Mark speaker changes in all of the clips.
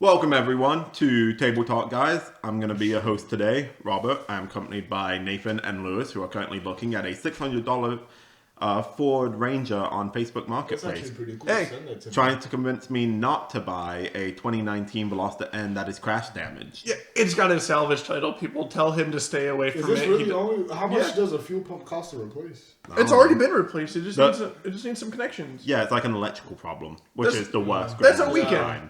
Speaker 1: Welcome everyone to Table Talk, guys. I'm going to be your host today, Robert. I'm accompanied by Nathan and Lewis, who are currently looking at a $600 Ford Ranger on Facebook Marketplace.
Speaker 2: That's actually pretty cool.
Speaker 1: Hey,
Speaker 2: Send that to
Speaker 1: trying
Speaker 2: me.
Speaker 1: to convince me not to buy a 2019 Veloster N that is crash damaged.
Speaker 3: Yeah, it's got a salvage title. People tell him to stay away
Speaker 2: Is
Speaker 3: from
Speaker 2: this
Speaker 3: it.
Speaker 2: really only? How much does a fuel pump cost to replace?
Speaker 3: It's already been replaced. It just needs some connections.
Speaker 1: Yeah, it's like an electrical problem, which is the worst.
Speaker 3: That's a
Speaker 1: grind
Speaker 3: weekend.
Speaker 1: behind.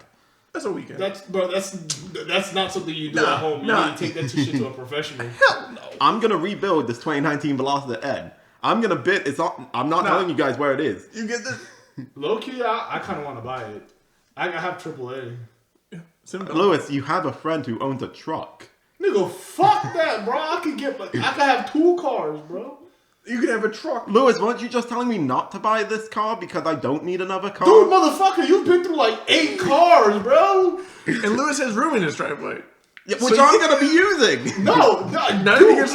Speaker 3: That's a weekend.
Speaker 2: That's not something you do at home. You need to take that shit to a professional.
Speaker 3: Hell no.
Speaker 1: I'm gonna rebuild this 2019 Veloster N. I'm gonna bid. I'm not telling you guys where it is.
Speaker 3: You get this.
Speaker 2: Low key, I kind of want to buy it. I have AAA.
Speaker 3: Yeah,
Speaker 1: Lewis, you have a friend who owns a truck.
Speaker 2: Nigga, fuck that, bro. I could have 2 cars, bro.
Speaker 3: You can have a truck.
Speaker 1: Lewis, weren't you just telling me not to buy this car because I don't need another car?
Speaker 2: Dude, motherfucker, you've been through like 8 cars, bro.
Speaker 3: And Lewis has room in his driveway.
Speaker 1: Yeah, which I'm gonna be using.
Speaker 2: No,
Speaker 3: Not
Speaker 2: dude,
Speaker 3: even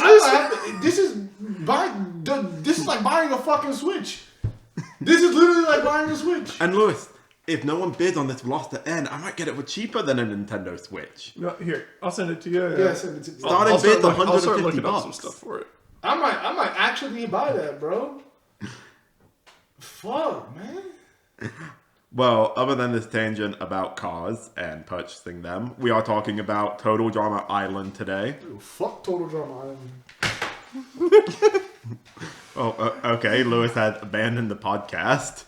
Speaker 3: this.
Speaker 2: This is like buying a fucking Switch. This is literally like buying a Switch.
Speaker 1: And Lewis, if no one bids on this Veloster N, I might get it for cheaper than a Nintendo Switch.
Speaker 3: No, here, I'll send it to you.
Speaker 2: Yeah, send it to me.
Speaker 1: Starting
Speaker 3: I'll
Speaker 1: bid's
Speaker 3: start looking
Speaker 1: $150
Speaker 3: up some stuff for it.
Speaker 2: I might actually buy that, bro. Fuck, man.
Speaker 1: Well, other than this tangent about cars and purchasing them, we are talking about Total Drama Island today.
Speaker 2: Dude, fuck Total Drama Island.
Speaker 1: Okay, Lewis has abandoned the podcast.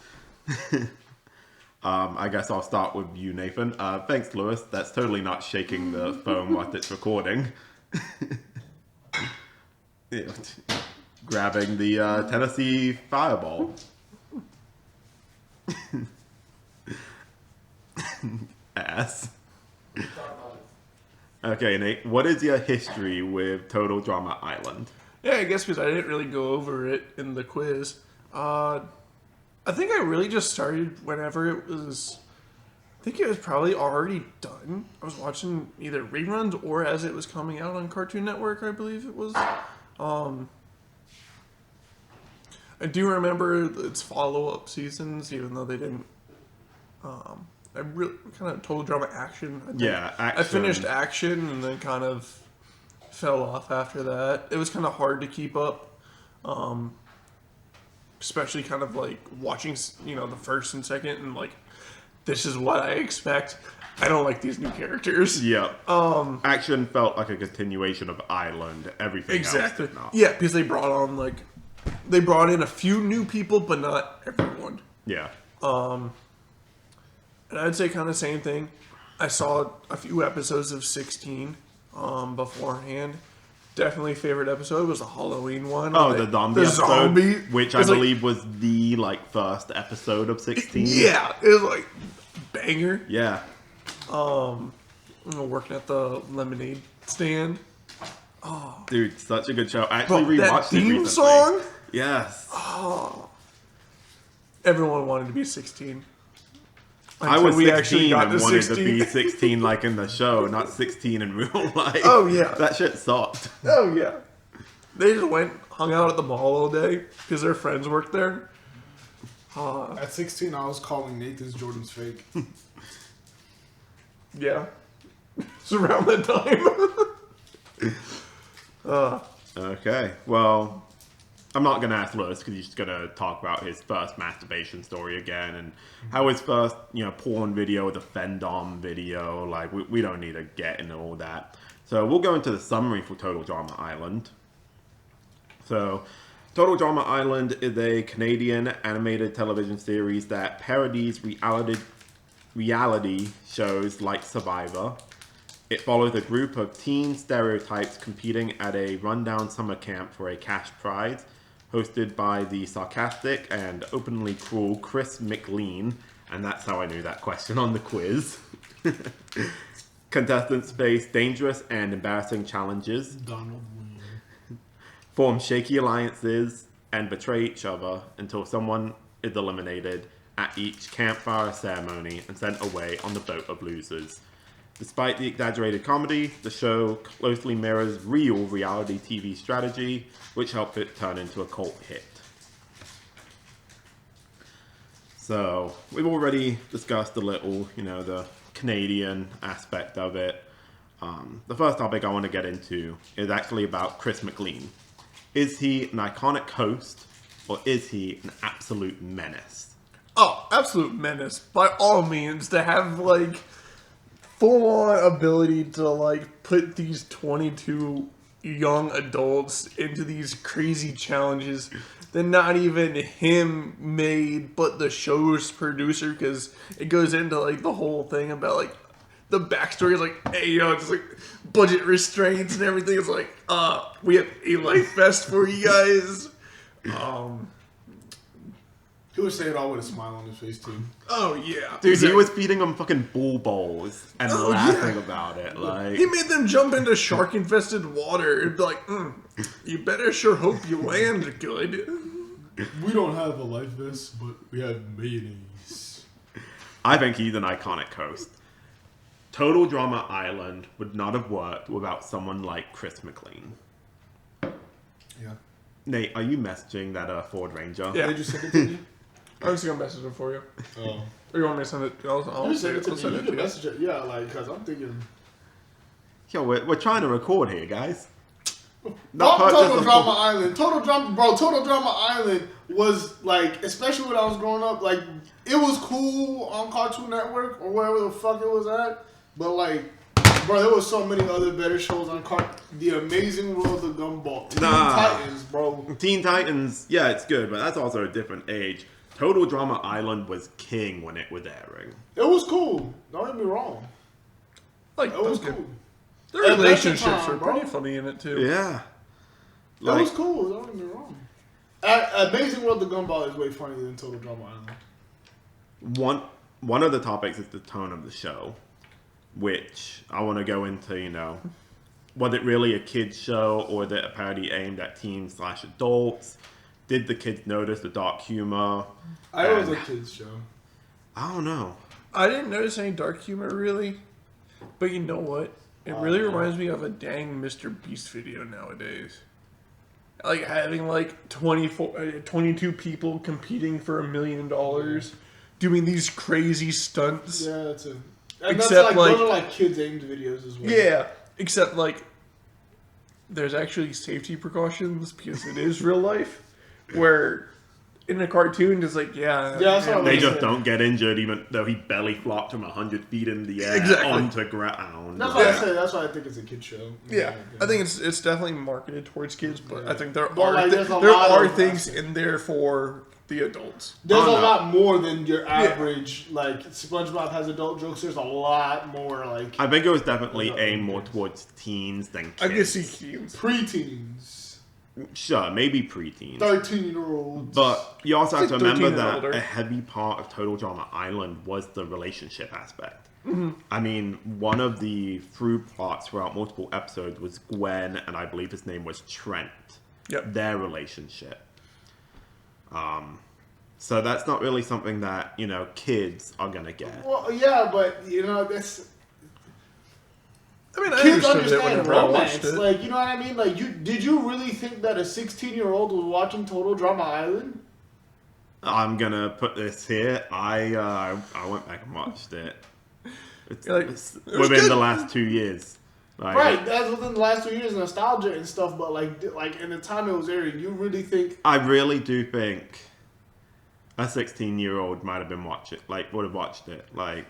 Speaker 1: I guess I'll start with you, Nathan. Thanks, Lewis. That's totally not shaking the phone while it's recording. Yeah, grabbing the Tennessee Fireball. Ass. Okay, Nate, what is your history with Total Drama Island?
Speaker 3: Yeah, I guess because I didn't really go over it in the quiz. I think I really just started whenever it was... I think it was probably already done. I was watching either reruns or as it was coming out on Cartoon Network, I believe it was. I do remember its follow-up seasons, even though they didn't... I really kind of Total Drama Action. I think.
Speaker 1: Yeah, Action.
Speaker 3: I finished Action and then kind of fell off after that. It was kind of hard to keep up, especially kind of like watching, the first and second, and like, this is what I expect. I don't like these new characters.
Speaker 1: Yeah. Action felt like a continuation of Island. Everything
Speaker 3: Exactly.
Speaker 1: else did not.
Speaker 3: Yeah, because they brought in a few new people, but not everyone.
Speaker 1: Yeah.
Speaker 3: And I'd say kind of same thing. I saw a few episodes of 16 beforehand. Definitely favorite episode was the Halloween one.
Speaker 1: Oh, the zombie episode,
Speaker 3: zombie,
Speaker 1: which I believe was the first episode of 16.
Speaker 3: Yeah, it was like banger.
Speaker 1: Yeah.
Speaker 3: Working at the lemonade stand.
Speaker 1: Dude, such a good show. I actually
Speaker 3: That
Speaker 1: rewatched it
Speaker 3: theme
Speaker 1: recently.
Speaker 3: song.
Speaker 1: Yes.
Speaker 3: Everyone wanted to be 16.
Speaker 1: I was 16
Speaker 3: actually got
Speaker 1: and
Speaker 3: to
Speaker 1: wanted
Speaker 3: 16.
Speaker 1: to be 16 like in the show, not 16 in real life.
Speaker 3: Oh, yeah.
Speaker 1: That shit sucked.
Speaker 3: Oh yeah. They just hung out at the mall all day because their friends worked there.
Speaker 2: At 16, I was calling Nathan's Jordan's fake.
Speaker 3: Yeah. It's around that time.
Speaker 1: Okay, well, I'm not going to ask Lewis because he's just going to talk about his first masturbation story again and how his first, porn video, the Fendom video, like, we don't need to get into all that. So we'll go into the summary for Total Drama Island. So, Total Drama Island is a Canadian animated television series that parodies reality shows like Survivor. It follows a group of teen stereotypes competing at a rundown summer camp for a cash prize, hosted by the sarcastic and openly cruel Chris McLean, and that's how I knew that question on the quiz. Contestants face dangerous and embarrassing challenges,
Speaker 2: Donald
Speaker 1: form shaky alliances, and betray each other until someone is eliminated at each campfire ceremony and sent away on the boat of losers. Despite the exaggerated comedy, the show closely mirrors real reality TV strategy, which helped it turn into a cult hit. So, we've already discussed a little, the Canadian aspect of it. The first topic I want to get into is actually about Chris McLean. Is he an iconic host, or is he an absolute menace?
Speaker 3: Oh, absolute menace. By all means, to have, like, full-on ability to, like, put these 22 young adults into these crazy challenges that not even him made, but the show's producer, because it goes into, like, the whole thing about, like, the backstory is like, hey, yo, just, like, budget restraints and everything. It's like, we have a life vest for you guys.
Speaker 2: He was saying it all with a smile on his face, too.
Speaker 3: Oh, yeah.
Speaker 1: Dude, he was feeding them fucking bull bowls and
Speaker 3: Oh,
Speaker 1: laughing
Speaker 3: yeah.
Speaker 1: about it. Like,
Speaker 3: He made them jump into shark-infested water. It'd be like, you better sure hope you land good.
Speaker 2: We don't have a life vest, but we have mayonnaise.
Speaker 1: I think he's an iconic host. Total Drama Island would not have worked without someone like Chris McLean.
Speaker 2: Yeah.
Speaker 1: Nate, are you messaging that Ford Ranger?
Speaker 3: Yeah.
Speaker 2: Did you send it to me?
Speaker 3: I'm just gonna message it for you.
Speaker 2: Oh.
Speaker 3: Or you want me to send it? I'll
Speaker 2: You send it to
Speaker 3: I'll
Speaker 2: me.
Speaker 3: send
Speaker 2: You
Speaker 3: it
Speaker 2: can
Speaker 3: to you.
Speaker 2: message it. Yeah, like, because I'm thinking...
Speaker 1: Yo, we're trying to record here, guys.
Speaker 2: Not
Speaker 1: purchase
Speaker 2: Total
Speaker 1: a
Speaker 2: Drama
Speaker 1: full-
Speaker 2: Island. Total Drama Island was, like, especially when I was growing up, like, it was cool on Cartoon Network or wherever the fuck it was at. But, like, bro, there was so many other better shows on The Amazing World of Gumball. Teen Titans, bro.
Speaker 1: Teen Titans, yeah, it's good, but that's also a different age. Total Drama Island was king when it was airing.
Speaker 2: It was cool. Don't get me wrong.
Speaker 3: Like,
Speaker 2: It was
Speaker 3: those
Speaker 2: cool.
Speaker 3: The
Speaker 2: At that
Speaker 3: relationships
Speaker 2: time,
Speaker 3: are
Speaker 2: bro.
Speaker 3: pretty funny in it too.
Speaker 1: Yeah.
Speaker 2: It was cool. Don't get me wrong. Amazing World of Gumball is way funnier than Total Drama Island.
Speaker 1: One of the topics is the tone of the show, which I want to go into, was it really a kids show or was it a parody aimed at teens/adults? Did the kids notice the dark humor?
Speaker 2: It was a kids show.
Speaker 1: I don't know.
Speaker 3: I didn't notice any dark humor really, but you know what? It really reminds me of a dang Mr. Beast video nowadays. Like having like 22 people competing for $1 million, doing these crazy stunts.
Speaker 2: Yeah, that's it.
Speaker 3: Except,
Speaker 2: And that's
Speaker 3: like-
Speaker 2: those are like kids aimed videos as well.
Speaker 3: Yeah, except like there's actually safety precautions because it is real life. Where in a cartoon, it's like,
Speaker 2: that's what
Speaker 1: They
Speaker 2: Yeah.
Speaker 1: just don't get injured even though he belly flopped from 100 feet in the air
Speaker 3: Exactly.
Speaker 1: onto ground.
Speaker 2: That's why I say. That's why I think it's a kid show.
Speaker 3: Yeah, I think it's definitely marketed towards kids, but I think there
Speaker 2: But,
Speaker 3: are
Speaker 2: like, there's a
Speaker 3: there
Speaker 2: lot
Speaker 3: are
Speaker 2: of
Speaker 3: things in there for the adults.
Speaker 2: There's
Speaker 1: Oh,
Speaker 2: a
Speaker 1: no.
Speaker 2: lot more than your average. Like SpongeBob has adult jokes. There's a lot more like
Speaker 1: I think it was definitely aimed more towards teens than kids.
Speaker 3: I can see teens.
Speaker 2: preteens,
Speaker 1: Sure, maybe preteens.
Speaker 2: 13-year-olds.
Speaker 1: But you also have to
Speaker 3: It's like
Speaker 1: remember
Speaker 3: 13 and
Speaker 1: that
Speaker 3: older.
Speaker 1: a heavy part of Total Drama Island was the relationship aspect.
Speaker 3: Mm-hmm.
Speaker 1: I mean, one of the through plots throughout multiple episodes was Gwen, and I believe his name was Trent.
Speaker 3: Yep.
Speaker 1: Their relationship. So that's not really something that, kids are going to get.
Speaker 2: Well, yeah, but that's
Speaker 3: I mean, I
Speaker 2: kids
Speaker 3: understood it
Speaker 2: understand
Speaker 3: whenever I watched
Speaker 2: romance.
Speaker 3: it.
Speaker 2: Like, you know what I mean? Like, did you really think that a 16-year-old was watching Total Drama Island?
Speaker 1: I'm going to put this here. I went back and watched it. It's,
Speaker 3: Like,
Speaker 1: it's
Speaker 3: it was
Speaker 1: within
Speaker 3: good.
Speaker 1: the last 2 years. Like,
Speaker 2: Right, that's within the last 2 years, nostalgia and stuff. But like in the time it was airing, you really think?
Speaker 1: I really do think a 16-year-old might have been would have watched it. Like,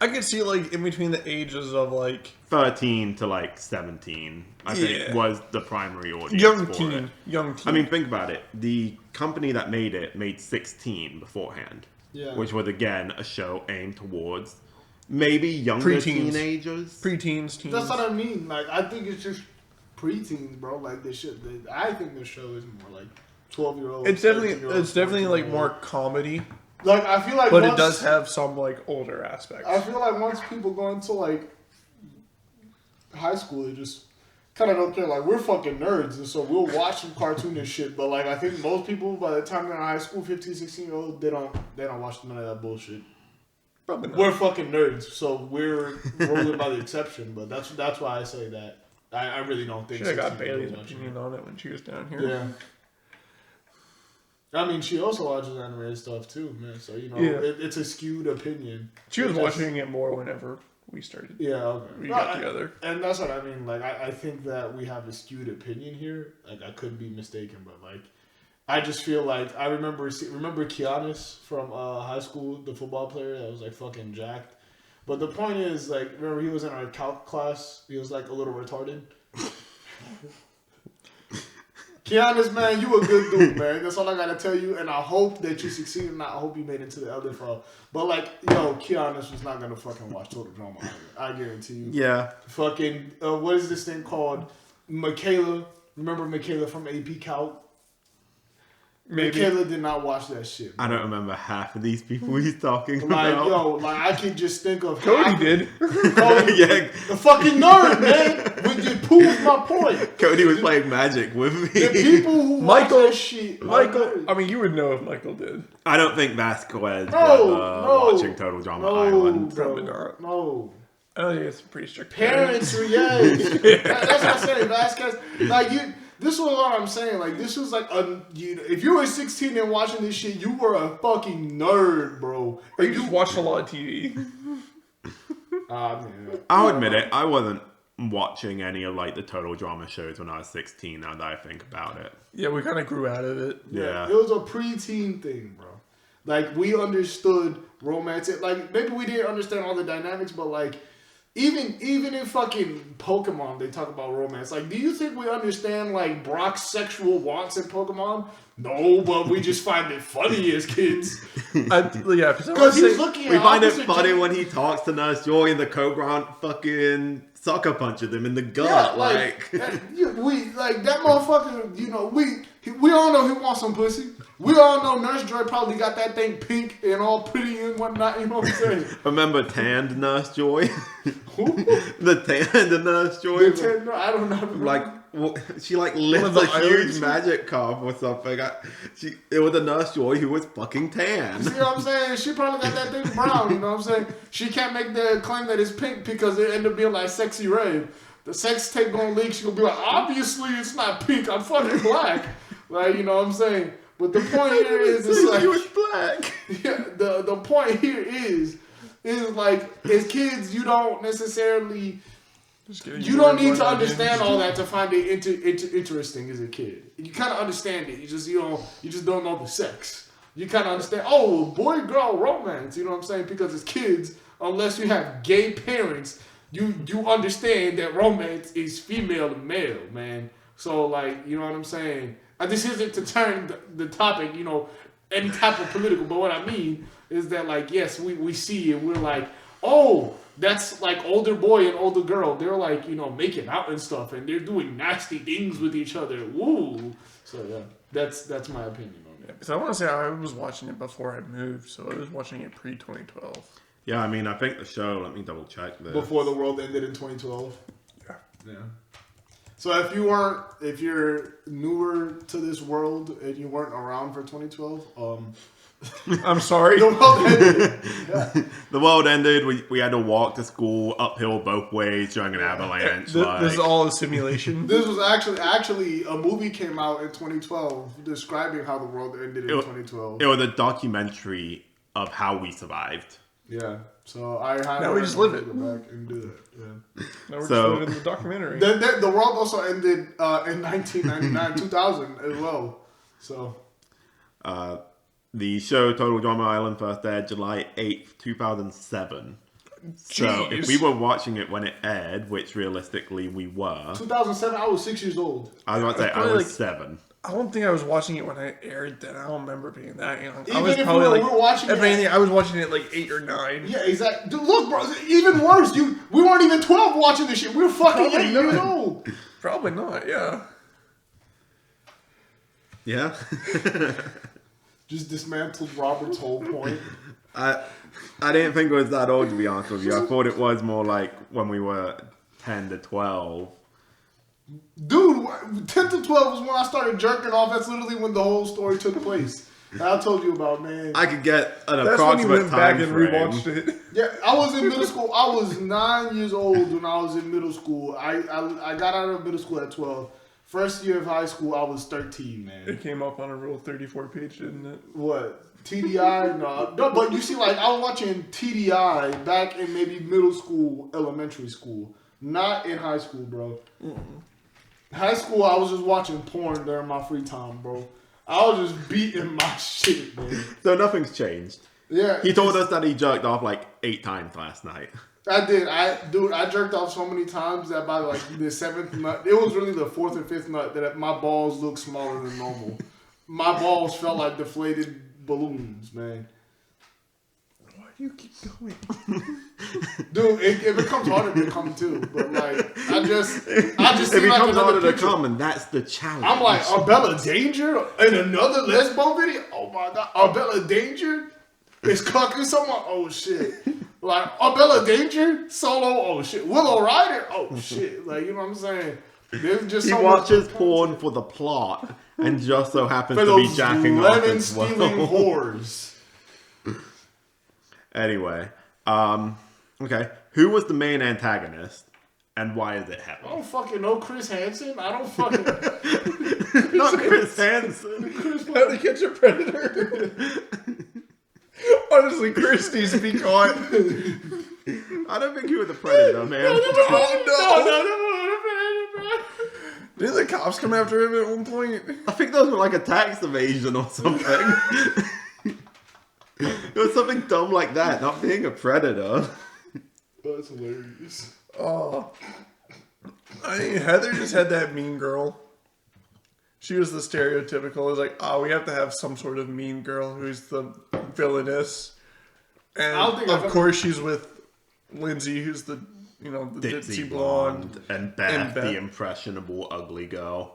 Speaker 3: I could see like in between the ages of like
Speaker 1: 13 to like 17, I
Speaker 3: Yeah.
Speaker 1: think was the primary audience
Speaker 3: young
Speaker 1: for
Speaker 3: teen,
Speaker 1: it.
Speaker 3: young teen.
Speaker 1: I mean, think about it. The company that made it made 16 beforehand,
Speaker 2: Yeah.
Speaker 1: which was again a show aimed towards maybe younger
Speaker 3: Preteens.
Speaker 1: teenagers.
Speaker 3: preteens, teens.
Speaker 2: That's what I mean. Like, I think it's just preteens, bro. Like, I think the show is more like 12-year-olds.
Speaker 3: It's definitely
Speaker 2: 13-year-olds,
Speaker 3: like
Speaker 2: 14-year-olds.
Speaker 3: more comedy,
Speaker 2: Like, I feel like,
Speaker 3: but
Speaker 2: once,
Speaker 3: it does have some like older aspects.
Speaker 2: I feel like once people go into like high school, they just kind of don't care. Like, we're fucking nerds, and so we'll watch some cartoon and shit. But like, I think most people by the time they're in high school, 15, 16-year-olds, they don't watch none of that bullshit.
Speaker 3: Probably not.
Speaker 2: We're fucking nerds, so we're rolling by the exception. But that's why I say that. I really don't think.
Speaker 3: Should have got
Speaker 2: 16-year-olds
Speaker 3: Bailey's
Speaker 2: watch it.
Speaker 3: opinion on it when she was down here.
Speaker 2: Yeah. I mean, she also watches animated stuff too, man. So
Speaker 3: Yeah.
Speaker 2: it's a skewed opinion.
Speaker 3: She was
Speaker 2: It's just-
Speaker 3: watching it more whenever we started.
Speaker 2: Yeah, okay.
Speaker 3: We got together.
Speaker 2: And that's what I mean. Like, I think that we have a skewed opinion here. Like, I could be mistaken, but like, I just feel like I remember Giannis from high school, the football player that was like fucking jacked. But the point is, like, remember he was in our calc class. He was like a little retarded. Giannis, man, you a good dude, man. That's all I gotta tell you. And I hope that you succeed, and I hope you made it to the LFL. But like, yo, Giannis was not gonna fucking watch Total Drama Island. I guarantee you.
Speaker 1: Yeah.
Speaker 2: Fucking what is this thing called? Michaela. Remember Michaela from AP Calc?
Speaker 3: Maybe.
Speaker 2: Michaela did not watch that shit.
Speaker 1: I don't remember half of these people he's talking
Speaker 2: Like,
Speaker 1: about.
Speaker 2: yo, like I can just think of
Speaker 3: Cody did.
Speaker 2: Cody,
Speaker 1: Yeah.
Speaker 2: the fucking nerd, man. When you prove my point.
Speaker 1: Cody was playing Magic with me.
Speaker 2: The people who
Speaker 3: Michael-
Speaker 2: watch that shit.
Speaker 3: Michael, I mean, you would know if Michael did.
Speaker 1: I don't think Vasquez
Speaker 2: No,
Speaker 1: was watching Total Drama Island.
Speaker 3: Probably
Speaker 2: bro,
Speaker 3: not.
Speaker 2: no.
Speaker 3: I don't think it's pretty strict.
Speaker 2: Parents, yes. That's what I'm saying. Vasquez, like you. This was what I'm saying. Like this was like if you were 16 and watching this shit, you were a fucking nerd, bro.
Speaker 3: Or you just watched a lot of TV.
Speaker 2: Man,
Speaker 1: I'll admit it. I wasn't watching any of like the Total Drama shows when I was 16. Now that I think about it.
Speaker 3: Yeah, we kind of grew out of it.
Speaker 1: Yeah.
Speaker 2: It was a preteen thing, bro. Like we understood romance. Like maybe we didn't understand all the dynamics, but like. Even in fucking Pokemon, they talk about romance. Like, do you think we understand, like, Brock's sexual wants in Pokemon? No, but we just find it funny as kids.
Speaker 3: Yeah,
Speaker 2: Because he's looking at
Speaker 1: We find it
Speaker 2: opposite
Speaker 1: funny
Speaker 2: gender-
Speaker 1: when he talks to Nurse Joy and the Cobra fucking sucker punches him in the gut.
Speaker 2: we like that motherfucker. You know, we all know he wants some pussy. We all know Nurse Joy probably got that thing pink and all pretty and whatnot. You know what I'm saying?
Speaker 1: Remember tanned Nurse Joy?
Speaker 2: Who?
Speaker 1: The tanned Nurse Joy?
Speaker 2: No, I don't know.
Speaker 1: Like she like lifts
Speaker 3: the
Speaker 1: a huge
Speaker 3: islands?
Speaker 1: magic cup or something. It was a Nurse Joy who was fucking tan.
Speaker 2: See what I'm saying? She probably got that thing brown, you know what I'm saying? She can't make the claim that it's pink because it ended up being like sexy red. The sex tape gonna leak, she gonna be like, obviously it's not pink, I'm fucking black. Like, you know what I'm saying? But the point here is, it's like,
Speaker 1: he was black.
Speaker 2: yeah, the point here is like, as kids, you don't necessarily, you don't need to understand all that to find it interesting as a kid. You kind of understand it. You just don't know the sex. You kind of understand. Oh, boy girl romance. You know what I'm saying? Because as kids, unless you have gay parents, you understand that romance is female to male, man. So like, you know what I'm saying? This isn't to turn the topic, you know, any type of political. But what I mean is that like, yes, we see it. We're like, oh. That's like older boy and older girl. They're like, you know, making out and stuff, and they're doing nasty things with each other. Woo! So yeah, that's my opinion on it.
Speaker 3: Because I want to say I was watching it before I moved, so I was watching it pre-2012.
Speaker 1: Yeah, I mean, I think the show. Let me double check this.
Speaker 2: Before the world ended in 2012.
Speaker 3: Yeah.
Speaker 2: So if you're newer to this world and you weren't around for 2012,
Speaker 3: I'm sorry.
Speaker 2: the world ended. Yeah.
Speaker 1: The world ended. We had to walk to school uphill both ways during an avalanche.
Speaker 3: This is all a simulation.
Speaker 2: This was actually a movie came out in 2012 describing how the world ended in 2012.
Speaker 1: It was a documentary of how we survived.
Speaker 2: Yeah. So I highly
Speaker 3: Now we just live
Speaker 2: recommend
Speaker 3: it.
Speaker 2: you go back and do that. Yeah.
Speaker 3: Now we're
Speaker 1: So-
Speaker 3: just living the documentary.
Speaker 2: The world also ended in 1999, 2000 as well. So
Speaker 1: The show Total Drama Island first aired July 8th, 2007. So if
Speaker 3: Jeez.
Speaker 1: we were watching it when it aired, which realistically we were,
Speaker 2: 2007, I was 6 years old.
Speaker 1: I was about to say I
Speaker 3: Probably
Speaker 1: was
Speaker 3: like-
Speaker 1: 7.
Speaker 3: I don't think I was watching it when it aired then. I don't remember being that young. I
Speaker 2: Even
Speaker 3: was
Speaker 2: if
Speaker 3: probably
Speaker 2: we
Speaker 3: like,
Speaker 2: were watching
Speaker 3: if
Speaker 2: it-
Speaker 3: anything, I was watching it like 8 or 9.
Speaker 2: Yeah, exactly. Dude, look, bro, even worse. We weren't even 12 watching this shit. We were fucking
Speaker 3: Probably
Speaker 2: 8 years
Speaker 3: not.
Speaker 2: old.
Speaker 3: Probably not, yeah.
Speaker 1: Yeah?
Speaker 2: Just dismantled Robert's whole point.
Speaker 1: I didn't think it was that old, to be honest with you. I thought it was more like when we were 10 to 12.
Speaker 2: Dude, 10 to 12 was when I started jerking off. That's literally when the whole story took place. That I told you about, man.
Speaker 1: I could get an
Speaker 3: That's when you
Speaker 1: approximate
Speaker 3: went back
Speaker 1: time
Speaker 3: and
Speaker 1: frame.
Speaker 3: rewatched it.
Speaker 2: Yeah, I was in middle school. I was 9 years old when I was in middle school. I got out of middle school at 12. First year of high school, I was 13, man.
Speaker 3: It came up on a Rule 34 page, didn't it?
Speaker 2: What? TDI, no, but you see, like, I was watching TDI back in maybe middle school, elementary school, not in high school, bro. High school, I was just watching porn during my free time, bro. I was just beating my shit, man.
Speaker 1: So nothing's changed.
Speaker 2: Yeah.
Speaker 1: He told us that he jerked off like 8 times last night.
Speaker 2: I did. I jerked off so many times that by like the 7th nut, it was really the 4th or 5th nut that my balls looked smaller than normal. My balls felt like deflated balloons, man.
Speaker 3: Why do you keep going?
Speaker 2: Dude, it becomes harder to come too. But like, I just
Speaker 1: It
Speaker 2: see like
Speaker 1: becomes
Speaker 2: another
Speaker 1: harder to
Speaker 2: picture.
Speaker 1: come, and that's the challenge.
Speaker 2: I'm like, Arbella Danger in another lesbo video? Oh my god, Arbella Danger is cucking someone? Oh shit. Like, Arbella Danger? Solo? Oh shit. Willow Ryder? Oh shit. Like, you know what I'm saying? There's just
Speaker 1: he
Speaker 2: so
Speaker 1: watches
Speaker 2: much
Speaker 1: porn for the plot, and just so happens
Speaker 2: for
Speaker 1: to be
Speaker 2: those
Speaker 1: jacking off
Speaker 2: lemon
Speaker 1: as well.
Speaker 2: stealing whores.
Speaker 1: Anyway, okay. Who was the main antagonist, and why is it
Speaker 2: I
Speaker 1: Heather?
Speaker 2: don't fucking know Chris Hansen. I don't fucking...
Speaker 1: Not Chris Hansen.
Speaker 3: How to Catch a Predator? Honestly, Chris needs to be caught.
Speaker 1: I don't think he was the predator, man.
Speaker 3: Oh no! Didn't the cops come after him at one point?
Speaker 1: I think those were like a tax evasion or something. It was something dumb like that, not being a predator.
Speaker 2: That's hilarious.
Speaker 3: Oh. I mean, Heather just had that mean girl. She was the stereotypical. It was like, oh, we have to have some sort of mean girl who's the villainess. And
Speaker 2: I don't think
Speaker 3: of course she's with Lindsay, who's the, the ditzy blonde.
Speaker 1: And Beth, the impressionable ugly girl.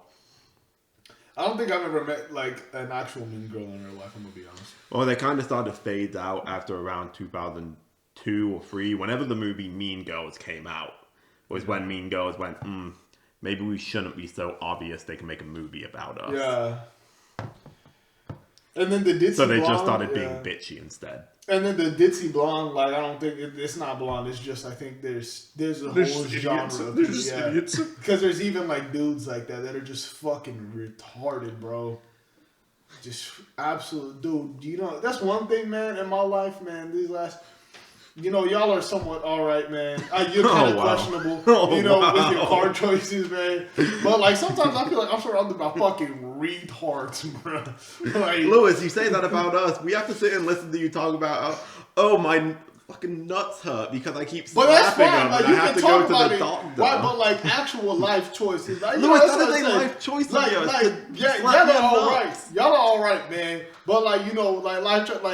Speaker 2: I don't think I've ever met, like, an actual mean girl in real life, I'm gonna be honest.
Speaker 1: Well, they kind of started to fade out after around 2002 or 3, whenever the movie Mean Girls came out. Was when Mean Girls went, maybe we shouldn't be so obvious they can make a movie about us.
Speaker 2: Yeah. And then the ditzy
Speaker 1: So they
Speaker 2: blonde,
Speaker 1: just started being bitchy instead.
Speaker 2: And then the ditzy blonde, like, I don't think it's not blonde. It's just, I think there's a whole genre of
Speaker 3: They're just idiots.
Speaker 2: Because there's even like dudes like that are just fucking retarded, bro. Just absolute dude. You know, that's one thing, man. In my life, man, these last. Y'all are somewhat alright, man. You're kind of questionable, with your car choices, man. But, like, sometimes I feel like I'm surrounded by fucking retards, bro. Like,
Speaker 1: Lewis, you say that about us. We have to sit and listen to you talk about, my fucking nuts hurt because I keep
Speaker 2: but that's
Speaker 1: slapping
Speaker 2: fine.
Speaker 1: them
Speaker 2: Like,
Speaker 1: and
Speaker 2: you
Speaker 1: I have
Speaker 2: can
Speaker 1: to go
Speaker 2: talk
Speaker 1: to
Speaker 2: about
Speaker 1: the
Speaker 2: it.
Speaker 1: doctor.
Speaker 2: Right, but, like, actual life choices. Like,
Speaker 1: Lewis,
Speaker 2: that's
Speaker 1: that
Speaker 2: what
Speaker 1: is
Speaker 2: I'm
Speaker 1: a
Speaker 2: saying.
Speaker 1: life choice of yours.
Speaker 2: Y'all are alright. Y'all are alright, man. But, like,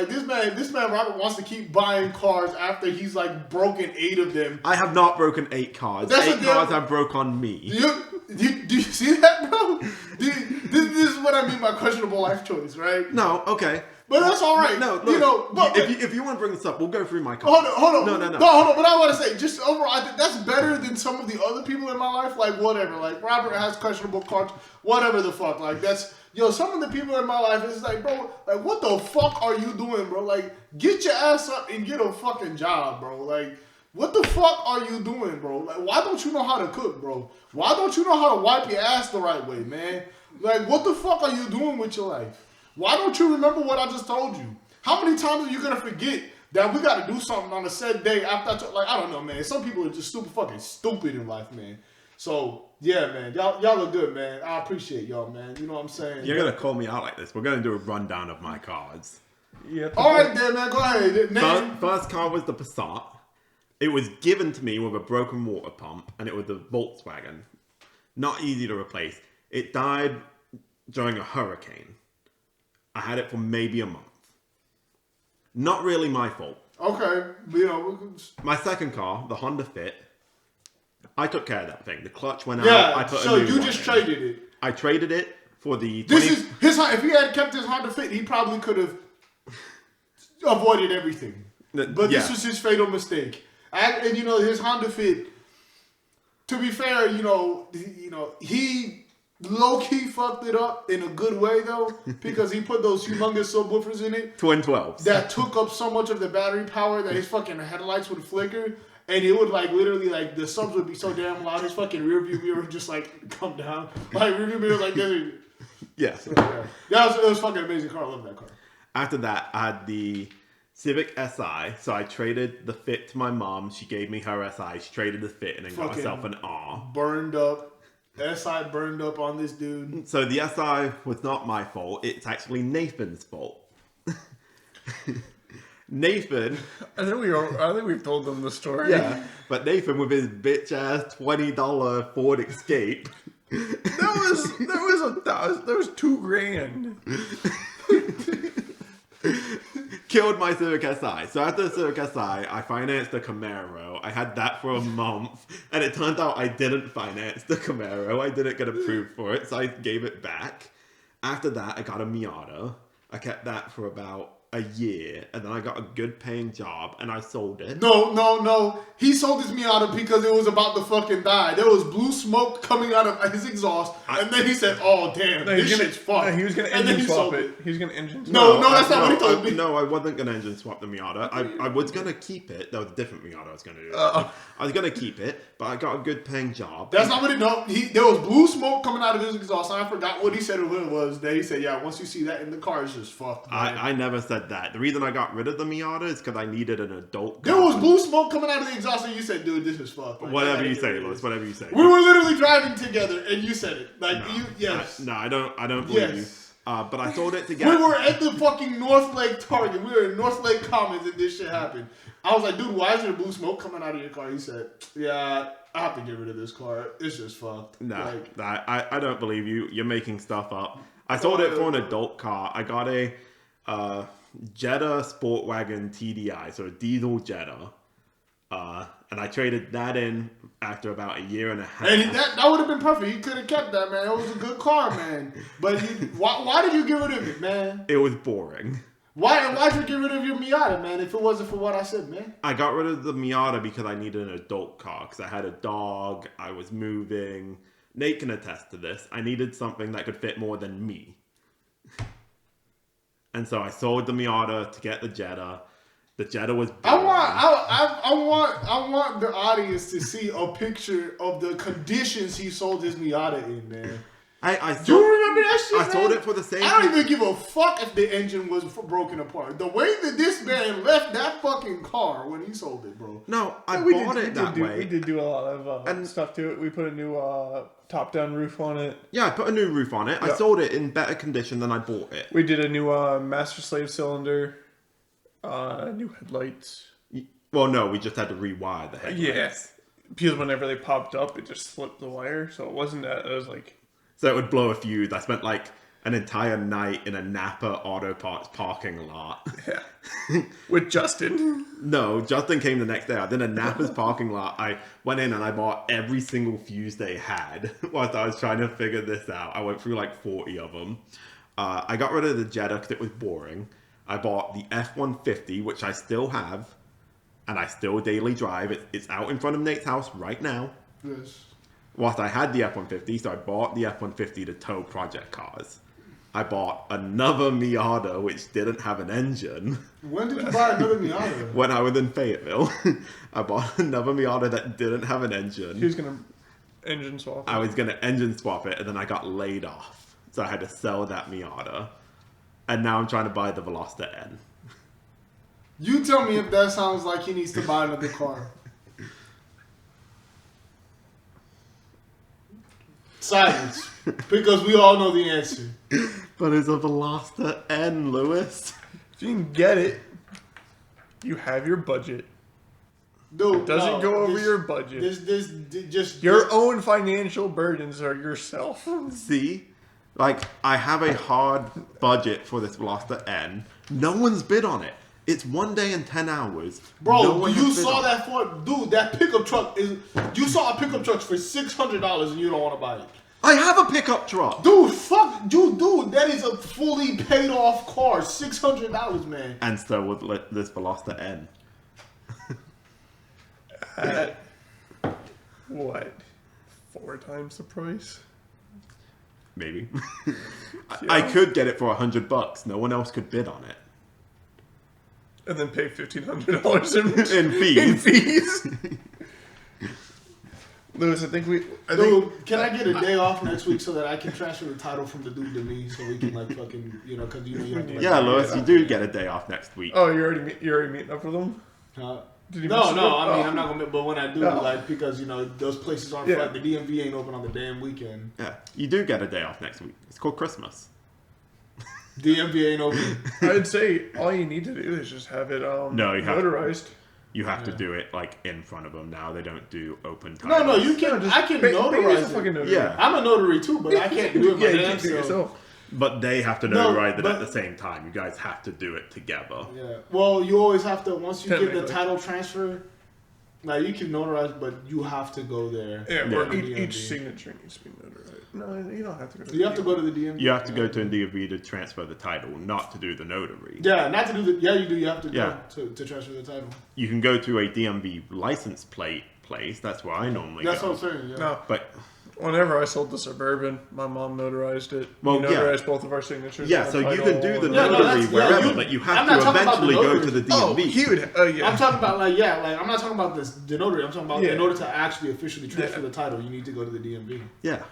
Speaker 2: this man Robert wants to keep buying cars after he's, like, broken 8 of them.
Speaker 1: I have not broken 8 cars.
Speaker 2: That's
Speaker 1: 8 cars have broke on me.
Speaker 2: Do you see that, bro? This is what I mean by questionable life choice, right?
Speaker 1: No, okay.
Speaker 2: But that's all right.
Speaker 1: No, look,
Speaker 2: but
Speaker 1: if you want to bring this up, we'll go through my car.
Speaker 2: hold on.
Speaker 1: No.
Speaker 2: Hold on. But I want to say, just overall, I think that's better than some of the other people in my life. Like, whatever. Like, Robert has questionable cars. Whatever the fuck. Like, that's... some of the people in my life, it's like, bro, like, what the fuck are you doing, bro? Like, get your ass up and get a fucking job, bro. Like, what the fuck are you doing, bro? Like, why don't you know how to cook, bro? Why don't you know how to wipe your ass the right way, man? Like, what the fuck are you doing with your life? Why don't you remember what I just told you? How many times are you gonna forget that we gotta do something on a said day after I don't know, man. Some people are just super fucking stupid in life, man. So, yeah, man. Y'all are good, man. I appreciate y'all, man. You know what I'm saying?
Speaker 1: You're going to call me out like this. We're going to do a rundown of my cars.
Speaker 3: Yeah.
Speaker 2: All right, then, man. Go ahead.
Speaker 1: First car was the Passat. It was given to me with a broken water pump, and it was a Volkswagen. Not easy to replace. It died during a hurricane. I had it for maybe a month. Not really my fault.
Speaker 2: Okay.
Speaker 1: My second car, the Honda Fit, I took care of that thing. The clutch went
Speaker 2: Yeah,
Speaker 1: out. I put
Speaker 2: so
Speaker 1: a new
Speaker 2: you
Speaker 1: one
Speaker 2: just
Speaker 1: in.
Speaker 2: traded it.
Speaker 1: I traded it for the...
Speaker 2: This is his. If he had kept his Honda Fit, he probably could have avoided everything. But this was his fatal mistake. And his Honda Fit. To be fair, he low-key fucked it up in a good way though, because he put those humongous subwoofers in it.
Speaker 1: Twin 12s.
Speaker 2: That took up so much of the battery power that his fucking headlights would flicker. And it would literally the subs would be so damn loud. His fucking rear view mirror would just come down. Rear view mirror this.
Speaker 1: Yeah.
Speaker 2: So, yeah. It was a fucking amazing car. I love that car.
Speaker 1: After that, I had the Civic SI. So I traded the Fit to my mom. She gave me her SI. She traded the Fit and then got herself an R.
Speaker 2: Burned up. SI burned up on this dude.
Speaker 1: So the SI was not my fault. It's actually Nathan's fault. Nathan.
Speaker 3: I think we've told them the story.
Speaker 1: Yeah, but Nathan with his bitch ass $20 Ford Escape.
Speaker 3: There was $2,000.
Speaker 1: Killed my Civic Si. So after the Civic Si, I financed the Camaro. I had that for a month, and it turned out I didn't finance the Camaro. I didn't get approved for it, so I gave it back. After that, I got a Miata. I kept that for about a year, and then I got a good paying job, and I sold it.
Speaker 2: No. He sold his Miata because it was about to fucking die. There was blue smoke coming out of his exhaust, and then he said, "Oh damn, this shit's fucked."
Speaker 3: He was gonna engine swap it. He was gonna engine swap.
Speaker 2: No, that's not what he told me.
Speaker 1: No, I wasn't gonna engine swap the Miata. I was gonna keep it. That was a different Miata I was gonna do. I was gonna keep it, but I got a good paying job.
Speaker 2: That's not what he know. There was blue smoke coming out of his exhaust, and I forgot what he said or what it was. Then he said, "Yeah, once you see that in the car, it's just fucked."
Speaker 1: I never said that. The reason I got rid of the Miata is because I needed an adult car.
Speaker 2: There was blue smoke coming out of the exhaust, and you said, "Dude, this is fucked." Like,
Speaker 1: whatever you say, Lewis. Whatever you say.
Speaker 2: We were literally driving together, and you said it. Like yes.
Speaker 1: No, I don't believe you. But I sold it to get.
Speaker 2: We were at the fucking North Lake Target. We were in North Lake Commons, and this shit happened. I was like, "Dude, why is there blue smoke coming out of your car?" He said, "Yeah, I have to get rid of this car. It's just fucked."
Speaker 1: I don't believe you. You're making stuff up. I sold it for an adult car. I got a Jetta Sportwagon TDI, so a diesel Jetta. And I traded that in after about a year and a half.
Speaker 2: And that would have been perfect. You could have kept that, man. It was a good car, man. But why did you get rid of it, man?
Speaker 1: It was boring.
Speaker 2: Why'd you get rid of your Miata, man, if it wasn't for what I said, man?
Speaker 1: I got rid of the Miata because I needed an adult car. Because I had a dog. I was moving. Nate can attest to this. I needed something that could fit more than me. And so I sold the Miata to get the Jetta. The Jetta was boring.
Speaker 2: I want the audience to see a picture of the conditions he sold his Miata in, man. Do you remember that shit?
Speaker 1: I sold it for the same.
Speaker 2: I don't even give a fuck if the engine was broken apart. The way that this man left that fucking car when he sold it, bro.
Speaker 1: No, I bought it that way.
Speaker 3: We did do a lot of stuff to it. We put a new top-down roof on it.
Speaker 1: Yeah, I put a new roof on it. Yep. I sold it in better condition than I bought it.
Speaker 3: We did a new master-slave cylinder, new headlights.
Speaker 1: Well, no, we just had to rewire the headlights.
Speaker 3: Yes, because whenever they popped up, it just slipped the wire. So it wasn't that. It was like...
Speaker 1: So it would blow a fuse. I spent like an entire night in a Napa Auto Parts parking lot.
Speaker 3: Yeah. With Justin.
Speaker 1: No, Justin came the next day. I was in a Napa's parking lot. I went in and I bought every single fuse they had whilst I was trying to figure this out. I went through like 40 of them. I got rid of the Jetta because it was boring. I bought the F-150, which I still have. And I still daily drive. It's out in front of Nate's house right now.
Speaker 2: Yes.
Speaker 1: Whilst I had the F-150, so I bought the F-150 to tow project cars. I bought another Miata, which didn't have an engine.
Speaker 2: When did you buy another Miata?
Speaker 1: When I was in Fayetteville. I bought another Miata that didn't have an engine.
Speaker 3: He was going to engine swap it.
Speaker 1: I was going to engine swap it, and then I got laid off. So I had to sell that Miata. And now I'm trying to buy the Veloster N.
Speaker 2: You tell me if that sounds like he needs to buy another car. Silence. Because we all know the answer.
Speaker 1: But it's a Veloster N, Lewis.
Speaker 3: If you can get it, you have your budget.
Speaker 2: Dude,
Speaker 3: doesn't go over your budget. Your own financial burdens are yourself.
Speaker 1: See? Like, I have a hard budget for this Veloster N. No one's bid on it. It's 1 day and 10 hours.
Speaker 2: Bro, you saw that for... Dude, that pickup truck is... You saw a pickup truck for $600 and you don't want to buy it.
Speaker 1: I have a pickup truck.
Speaker 2: Dude, fuck... Dude, that is a fully paid off car. $600, man.
Speaker 1: And so with this Veloster N.
Speaker 3: At... what? 4 times the price?
Speaker 1: Maybe.
Speaker 3: Yeah.
Speaker 1: I could get it for $100. No one else could bid on it.
Speaker 3: And then pay $1,500 in
Speaker 1: fees.
Speaker 3: Lewis, I think
Speaker 2: can I get a day off next week so that I can transfer the title from the dude to me so we can like fucking you have to like,
Speaker 1: Yeah, Lewis, you do get a day off next week.
Speaker 3: Oh, you're already meeting up with them?
Speaker 2: No,
Speaker 3: mention
Speaker 2: I mean,
Speaker 3: it?
Speaker 2: I'm not gonna. But when I do, like, because those places aren't.
Speaker 3: Yeah.
Speaker 2: The DMV ain't open on the damn weekend.
Speaker 1: Yeah, you do get a day off next week. It's called Christmas.
Speaker 2: DMV ain't open.
Speaker 3: I'd say all you need to do is just have it
Speaker 1: No, you have
Speaker 3: notarized.
Speaker 1: You have to do it like in front of them now. They don't do open time.
Speaker 2: No, you can. I can notarize it.
Speaker 1: Yeah,
Speaker 2: I'm a notary too, but I can't do it
Speaker 3: Yeah, you
Speaker 2: myself.
Speaker 3: can't do it yourself.
Speaker 1: but they have to notarize it at the same time. You guys have to do it together.
Speaker 2: Yeah. Well, you always have to once you get the
Speaker 3: Technically.
Speaker 2: title transfer. Like you can notarize, but you have to go there.
Speaker 3: Yeah,
Speaker 2: to
Speaker 3: or
Speaker 2: the
Speaker 3: each
Speaker 2: DMV.
Speaker 3: signature needs to be notarized. No, you don't have to go to
Speaker 2: You have to go to the DMV.
Speaker 1: You have to go to a DMV to transfer the title, not to do the notary.
Speaker 2: Yeah, not to do the. Yeah, you do. You have to
Speaker 1: Yeah.
Speaker 2: go to transfer the title.
Speaker 1: You can go to a DMV license plate place. That's where I normally
Speaker 2: That's
Speaker 1: go.
Speaker 2: what I'm saying. Yeah.
Speaker 3: No,
Speaker 1: But
Speaker 3: whenever I sold the Suburban, my mom notarized it.
Speaker 1: Well,
Speaker 3: We notarized both of our signatures.
Speaker 1: yeah,
Speaker 3: on
Speaker 1: so
Speaker 3: the
Speaker 1: you
Speaker 3: title
Speaker 1: can do the
Speaker 3: and-
Speaker 1: notary
Speaker 2: yeah,
Speaker 1: wherever,
Speaker 2: you-
Speaker 1: but you
Speaker 2: I'm
Speaker 1: have
Speaker 2: not
Speaker 1: to
Speaker 2: talking about the
Speaker 1: eventually go to
Speaker 2: notary.
Speaker 1: the
Speaker 3: Oh,
Speaker 1: DMV.
Speaker 3: he would. Yeah.
Speaker 2: I'm talking about I'm not talking about the notary. I'm talking about
Speaker 3: Yeah.
Speaker 2: in order to actually officially transfer
Speaker 3: Yeah.
Speaker 2: the title, you need to go to the DMV.
Speaker 1: Yeah.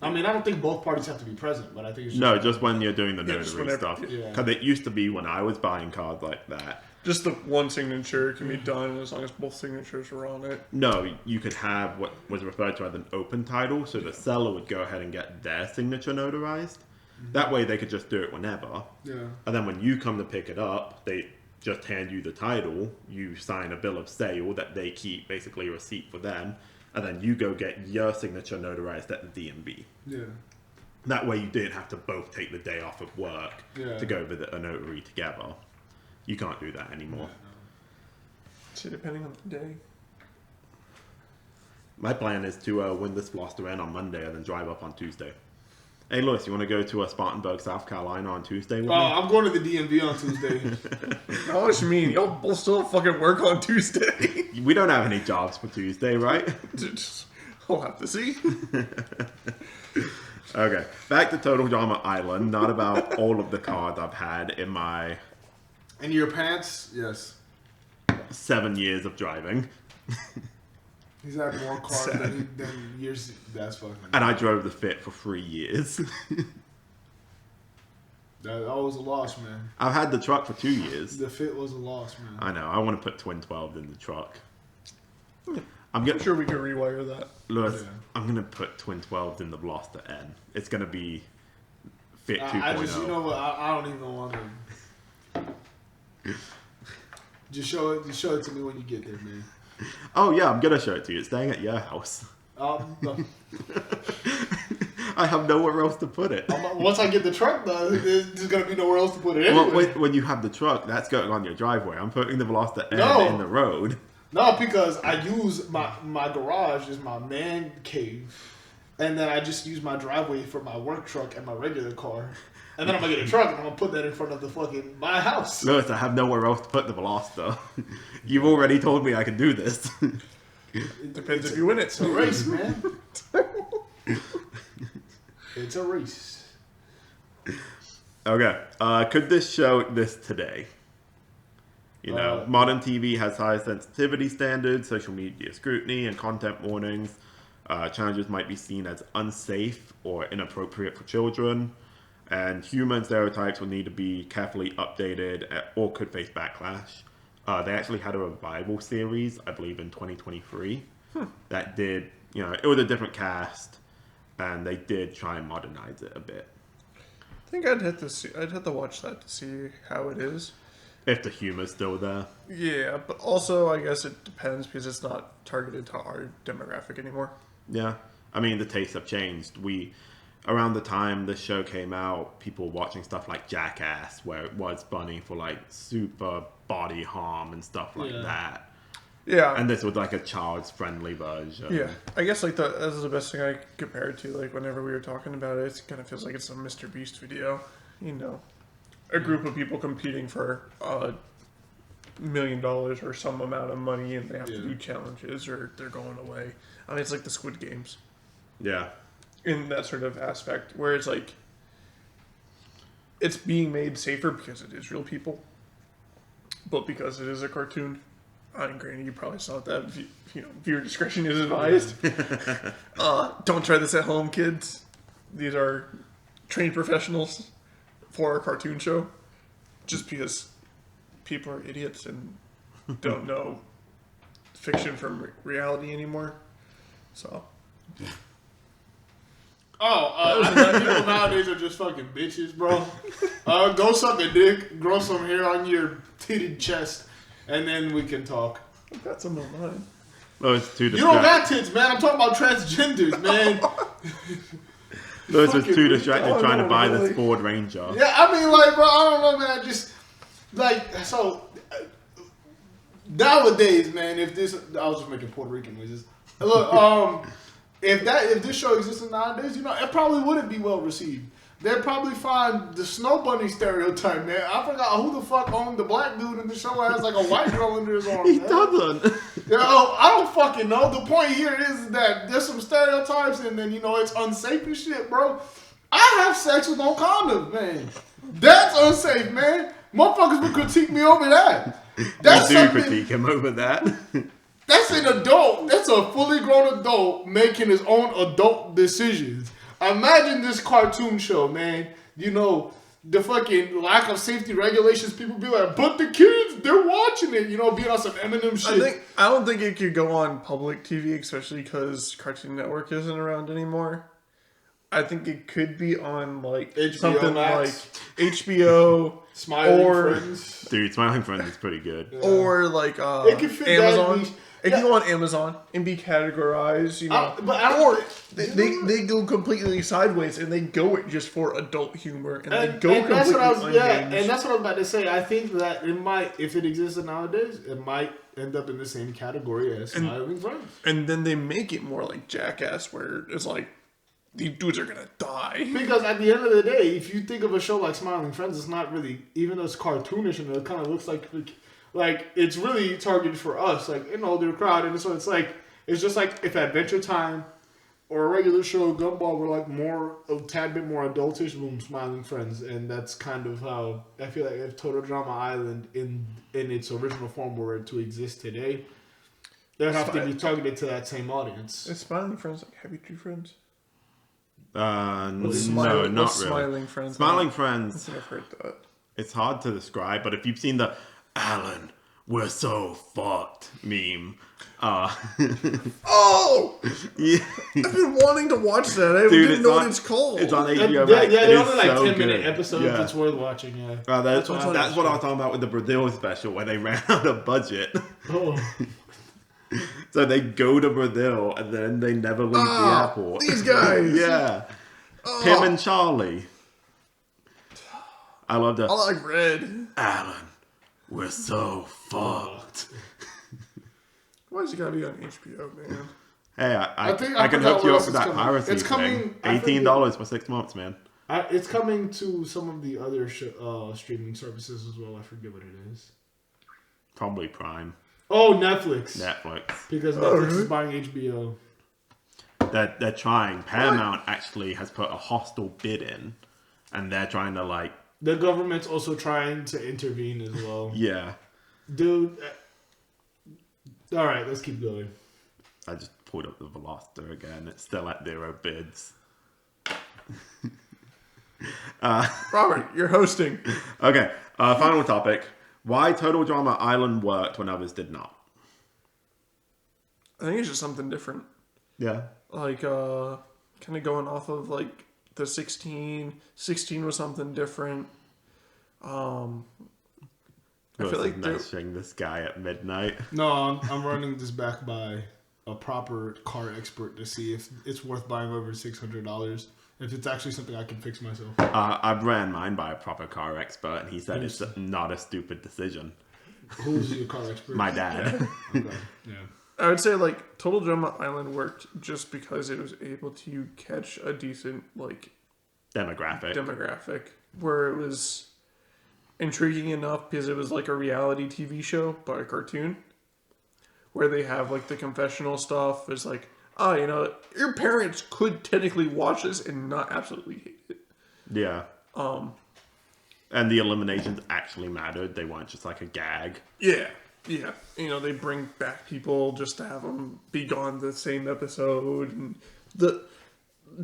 Speaker 2: I mean, I don't think both parties have to be present, but I think it's just
Speaker 1: No, just when you're doing the
Speaker 3: Yeah, just
Speaker 1: notary
Speaker 3: whenever-
Speaker 1: stuff.
Speaker 2: yeah.
Speaker 1: Because it used to be when I was buying cards like that.
Speaker 3: Just the one signature can be done as long as both signatures are on it.
Speaker 1: No, you could have what was referred to as an open title, so the seller would go ahead and get their signature notarized. That way they could just do it whenever.
Speaker 2: Yeah.
Speaker 1: And then when you come to pick it up, they just hand you the title, you sign a bill of sale that they keep, basically a receipt for them, and then you go get your signature notarized at the DMV.
Speaker 2: Yeah.
Speaker 1: That way you didn't have to both take the day off of work
Speaker 2: Yeah.
Speaker 1: to go visit a notary together. You can't do that anymore.
Speaker 3: See, depending on the day.
Speaker 1: My plan is to win this Veloster N on Monday and then drive up on Tuesday. Hey, Lewis, you want to go to Spartanburg, South Carolina on Tuesday with me?
Speaker 2: I'm going to the DMV on Tuesday.
Speaker 3: Oh, what you mean? Y'all both still fucking work on Tuesday.
Speaker 1: We don't have any jobs for Tuesday, right?
Speaker 3: I'll have to see.
Speaker 1: Okay, back to Total Drama Island. Not about all of the cards I've had in my
Speaker 2: And your pants? Yes.
Speaker 1: 7 years of driving.
Speaker 2: He's had more cars than years. That's fucking.
Speaker 1: And I drove the Fit for 3 years.
Speaker 2: That was a loss, man.
Speaker 1: I've had the truck for 2 years.
Speaker 2: The Fit was a loss, man.
Speaker 1: I know, I want to put twin 12s in the truck. I'm
Speaker 3: I'm sure we could rewire that.
Speaker 1: Lewis,
Speaker 2: Yeah.
Speaker 1: I'm going to put twin 12s in the Veloster N. It's going to be Fit 2.0.
Speaker 2: I just, what? I don't even want to. Just show it to me when you get there, man.
Speaker 1: Oh yeah, I'm gonna show it to you. It's staying at your house.
Speaker 2: No.
Speaker 1: I have nowhere else to put it.
Speaker 2: Once I get the truck done, there's gonna be nowhere else to put it anyway.
Speaker 1: Well, when you have the truck, that's going on your driveway. I'm putting the Veloster N
Speaker 2: No.
Speaker 1: in the road.
Speaker 2: No, because I use my garage as my man cave, and then I just use my driveway for my work truck and my regular car. And then I'm gonna get a truck and I'm gonna put that in front of my house.
Speaker 1: Lewis, I have nowhere else to put the Veloster. You've already told me I can do this.
Speaker 3: It depends if you win it.
Speaker 2: It's a race, man. It's a race.
Speaker 1: Okay. Could this show this today? You know, modern TV has high sensitivity standards, social media scrutiny, and content warnings. Challenges might be seen as unsafe or inappropriate for children. And human stereotypes will need to be carefully updated or could face backlash. They actually had a revival series, I believe, in 2023 that did, it was a different cast, and they did try and modernize it a bit.
Speaker 3: I think I'd have to watch that to see how it is.
Speaker 1: If the humor's still there.
Speaker 3: Yeah, but also I guess it depends because it's not targeted to our demographic anymore.
Speaker 1: Yeah. I mean, the tastes have changed. Around the time this show came out, people were watching stuff like Jackass, where it was funny for like super body harm and stuff like that.
Speaker 3: Yeah.
Speaker 1: And this was like a child's friendly version.
Speaker 3: Yeah, I guess like this is the best thing I could compare it to. Like whenever we were talking about it, it kind of feels like it's a Mr. Beast video. A group of people competing for $1 million or some amount of money, and they have to do challenges or they're going away. I mean, it's like the Squid Games
Speaker 1: Yeah.
Speaker 3: in that sort of aspect, where it's like it's being made safer because it is real people, but because it is a cartoon, granted, you probably saw that. If viewer discretion is advised. Don't try this at home, kids. These are trained professionals for our cartoon show. Just because people are idiots and don't know fiction from reality anymore. So.
Speaker 2: People nowadays are just fucking bitches, bro. Go suck a dick, grow some hair on your titted chest, and then we can talk.
Speaker 3: I've got some of mine.
Speaker 1: Oh, it's too
Speaker 2: You don't got tits, man. I'm talking about transgenders, man.
Speaker 1: Those was too distracted
Speaker 3: Oh,
Speaker 1: trying to
Speaker 3: no,
Speaker 1: buy
Speaker 3: really?
Speaker 1: this Ford Ranger.
Speaker 2: Yeah, I mean, like, bro, I don't know, man. Just like so. Nowadays, man, I was just making Puerto Rican noises. Look, if this show existed nowadays, it probably wouldn't be well received. They'd probably find the Snow Bunny stereotype, man. I forgot who the fuck owned the black dude in the show that has like a white girl under his arm.
Speaker 1: He
Speaker 2: man.
Speaker 1: doesn't.
Speaker 2: I don't fucking know. The point here is that there's some stereotypes, and then it's unsafe and shit, bro. I have sex with no condom, man. That's unsafe, man. Motherfuckers would critique me over that. That's
Speaker 1: I do
Speaker 2: something.
Speaker 1: critique him over that.
Speaker 2: That's an adult. That's a fully grown adult making his own adult decisions. Imagine this cartoon show, man. The fucking lack of safety regulations. People be like, but the kids, they're watching it. Being on some Eminem shit.
Speaker 3: I don't think it could go on public TV, especially because Cartoon Network isn't around anymore. I think it could be on like
Speaker 2: HBO
Speaker 3: something
Speaker 2: Max.
Speaker 3: like HBO,
Speaker 2: Smiling Friends.
Speaker 1: Dude, Smiling Friends is pretty good.
Speaker 2: Yeah.
Speaker 3: or like
Speaker 2: It could fit
Speaker 3: Amazon.
Speaker 2: that
Speaker 3: It can go on Amazon and be categorized,
Speaker 2: but I don't.
Speaker 3: They go completely sideways and they go it just for adult humor and they go
Speaker 2: and that's what I was,
Speaker 3: completely
Speaker 2: and that's what I was about to say. I think that it might, if it existed nowadays, it might end up in the same category as Smiling Friends.
Speaker 3: And then they make it more like Jackass, where it's like these dudes are gonna die.
Speaker 2: Because at the end of the day, if you think of a show like Smiling Friends, it's not really, even though it's cartoonish and it kind of looks like it's really targeted for us, like an older crowd, and so it's just like if Adventure Time or a regular show, Gumball, were like a tad bit more adultish, boom, Smiling Friends, and that's kind of how I feel like if Total Drama Island in its original form were to exist today, they'd have to be targeted to that same audience.
Speaker 3: Is Smiling Friends like Happy Tree Friends?
Speaker 1: No, not really.
Speaker 3: Smiling Friends.
Speaker 1: Smiling Friends.
Speaker 3: I think I've heard that.
Speaker 1: It's hard to describe, but if you've seen the Alan, we're so fucked meme.
Speaker 3: Oh!
Speaker 1: Yeah.
Speaker 3: I've been wanting to watch that. I didn't know what it's called.
Speaker 1: It's on HBO
Speaker 2: Yeah,
Speaker 1: Max.
Speaker 2: they're
Speaker 1: It
Speaker 2: only
Speaker 1: is
Speaker 2: like
Speaker 1: so
Speaker 2: 10-minute
Speaker 1: good.
Speaker 2: episodes.
Speaker 1: Yeah.
Speaker 2: It's worth watching. Yeah,
Speaker 1: That's what I was
Speaker 2: watching.
Speaker 1: talking about with the Brazil special, where they ran out of budget.
Speaker 2: Oh.
Speaker 1: So they go to Brazil and then they never leave the airport.
Speaker 3: These guys!
Speaker 1: Yeah. Him and Charlie. I love that.
Speaker 3: I like Red.
Speaker 1: Alan, we're so fucked.
Speaker 3: Why is it gotta be on HBO, man?
Speaker 1: Hey, I
Speaker 2: I
Speaker 1: can
Speaker 2: forgot
Speaker 1: hook you
Speaker 2: what
Speaker 1: up
Speaker 2: else
Speaker 1: with
Speaker 2: is
Speaker 1: that
Speaker 2: coming.
Speaker 1: piracy
Speaker 2: It's coming-
Speaker 1: thing. $18 for 6 months, man.
Speaker 2: It's coming to some of the other streaming services as well. I forget what it is.
Speaker 1: Probably Prime.
Speaker 2: Oh, Netflix.
Speaker 1: Netflix.
Speaker 2: Because Netflix
Speaker 3: really?
Speaker 2: is buying HBO.
Speaker 1: They're trying. Paramount actually has put a hostile bid in, and they're trying to like.
Speaker 2: The government's also trying to intervene as well.
Speaker 1: Yeah.
Speaker 2: Dude. All right, let's keep going.
Speaker 1: I just pulled up the Veloster again. It's still at 0 bids.
Speaker 3: Robert, you're hosting.
Speaker 1: Okay. Final topic. Why Total Drama Island worked when others did not.
Speaker 3: I think it's just something different.
Speaker 1: Yeah.
Speaker 3: Like, kind of going off of, like, the 16. 16 was something different. I feel like
Speaker 1: messaging this guy at midnight.
Speaker 2: No, I'm running this back by a proper car expert to see if it's worth buying over $600. If it's actually something I can fix myself.
Speaker 1: I've ran mine by a proper car expert, and he said it's not a stupid decision.
Speaker 2: Who's your car expert?
Speaker 1: My dad.
Speaker 2: Okay. Yeah.
Speaker 3: I would say, like, Total Drama Island worked just because it was able to catch a decent, like,
Speaker 1: Demographic.
Speaker 3: where it was intriguing enough because it was like a reality TV show, but a cartoon, where they have, like, the confessional stuff. It's like, oh, your parents could technically watch this and not absolutely hate it.
Speaker 1: Yeah. And the eliminations actually mattered. They weren't just like a gag.
Speaker 3: Yeah. Yeah, they bring back people just to have them be gone the same episode, and the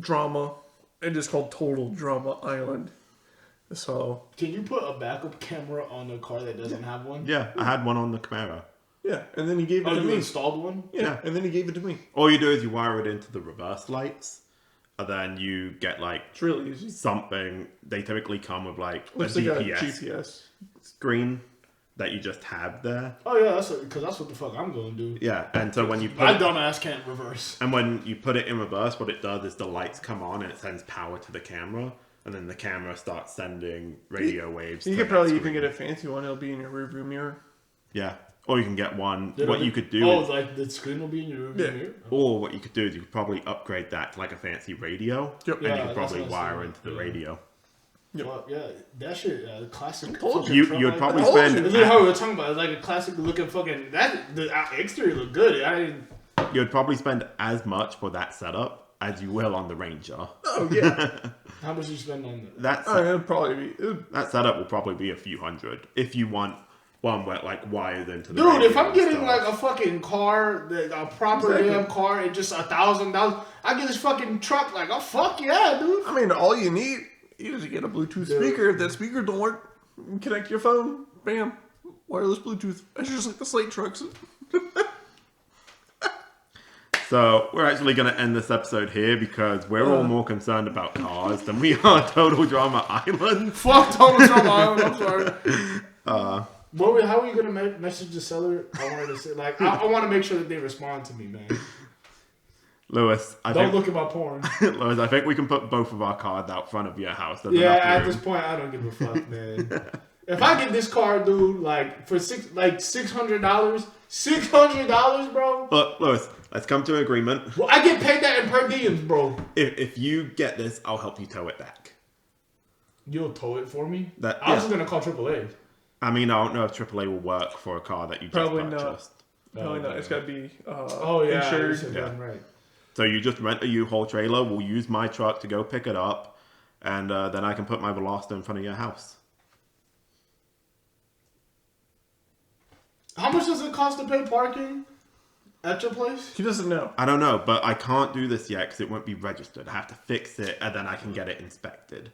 Speaker 3: drama. It is called Total Drama Island. So
Speaker 2: can you put a backup camera on a car that doesn't have one?
Speaker 1: Yeah, I had one on the Camaro.
Speaker 3: yeah, and then he gave it to
Speaker 2: you
Speaker 3: me.
Speaker 2: installed one?
Speaker 3: Yeah, and then he gave it to me.
Speaker 1: All you do is you wire it into the reverse lights, and then you get like
Speaker 3: It's really easy.
Speaker 1: something. They typically come with like
Speaker 3: Looks
Speaker 1: a
Speaker 3: like a
Speaker 1: GPS
Speaker 3: GPS.
Speaker 1: screen that you just have there.
Speaker 2: Oh yeah, because that's what the fuck I'm gonna do.
Speaker 1: Yeah, and so when you put
Speaker 2: My
Speaker 1: it,
Speaker 2: dumbass can't reverse.
Speaker 1: and when you put it in reverse, what it does is the lights come on and it sends power to the camera, and then the camera starts sending radio waves.
Speaker 3: You
Speaker 1: to
Speaker 3: could
Speaker 1: that
Speaker 3: probably
Speaker 1: screen.
Speaker 3: even get a fancy one. It'll be in your rearview mirror.
Speaker 1: Yeah, or you can get one.
Speaker 2: Did
Speaker 1: What
Speaker 2: I-
Speaker 1: you could do,
Speaker 2: Oh,
Speaker 1: is,
Speaker 2: like the screen will be in your
Speaker 3: Yeah.
Speaker 2: mirror?
Speaker 1: or what you could do is you could probably upgrade that to like a fancy radio,
Speaker 3: Yep.
Speaker 1: and
Speaker 2: Yeah,
Speaker 1: you could
Speaker 2: that's
Speaker 1: probably
Speaker 2: what I was
Speaker 1: wire
Speaker 2: thinking.
Speaker 1: into the
Speaker 2: Yeah.
Speaker 1: radio.
Speaker 3: Yep.
Speaker 2: Fuck, yeah, that shit, classic.
Speaker 3: told
Speaker 2: fucking
Speaker 1: You
Speaker 2: truck
Speaker 1: you'd
Speaker 2: like
Speaker 1: probably
Speaker 2: that.
Speaker 3: told
Speaker 1: spend
Speaker 2: Is it how we were talking about? It's like a classic looking fucking. The exterior looked good. I didn't.
Speaker 1: you'd probably spend as much for that setup as you will on the Ranger.
Speaker 3: Oh yeah,
Speaker 2: How much you spend on that?
Speaker 1: That
Speaker 3: it'll probably be.
Speaker 1: that setup will probably be a few hundred if you want one where like wired into the
Speaker 2: Dude,
Speaker 1: radio
Speaker 2: if I'm
Speaker 1: and
Speaker 2: getting
Speaker 1: stuff.
Speaker 2: like a fucking car, a proper
Speaker 3: Exactly.
Speaker 2: damn car, and just $1,000, I get this fucking truck. Like, oh fuck yeah, dude.
Speaker 3: I mean, all you need is to get a Bluetooth speaker. If that speaker don't work, you can connect your phone. Bam, wireless Bluetooth. It's just like the Slate trucks.
Speaker 1: So we're actually going to end this episode here because we're all more concerned about cars than we are Total Drama Island.
Speaker 2: Fuck Total Drama Island. I'm sorry. How are you gonna message the seller? I wanted to say, like, I want to make sure that they respond to me, man.
Speaker 1: Lewis, I
Speaker 2: Don't
Speaker 1: think
Speaker 2: look at my porn.
Speaker 1: Lewis, I think we can put both of our cards out front of your house. There's
Speaker 2: Yeah,
Speaker 1: enough
Speaker 2: at
Speaker 1: room.
Speaker 2: this point, I don't give a fuck, man. If I get this car, dude, like for $600, bro.
Speaker 1: Look, Lewis, let's come to an agreement.
Speaker 2: Well, I get paid that in per diems, bro.
Speaker 1: If you get this, I'll help you tow it back.
Speaker 2: You'll tow it for me.
Speaker 1: That-
Speaker 2: I was
Speaker 1: yeah.
Speaker 2: just gonna call AAA.
Speaker 1: I mean, I don't know if AAA will work for a car that you just
Speaker 3: Probably not.
Speaker 1: purchased.
Speaker 3: Probably not. It's got to be
Speaker 2: Oh yeah,
Speaker 3: insured.
Speaker 2: you said
Speaker 1: Yeah.
Speaker 2: that, right.
Speaker 1: So you just rent a U-Haul trailer. We'll use my truck to go pick it up, and then I can put my Veloster in front of your house.
Speaker 2: How much does it cost to pay parking at your place?
Speaker 3: He doesn't know.
Speaker 1: I don't know, but I can't do this yet because it won't be registered. I have to fix it, and then I can get it inspected.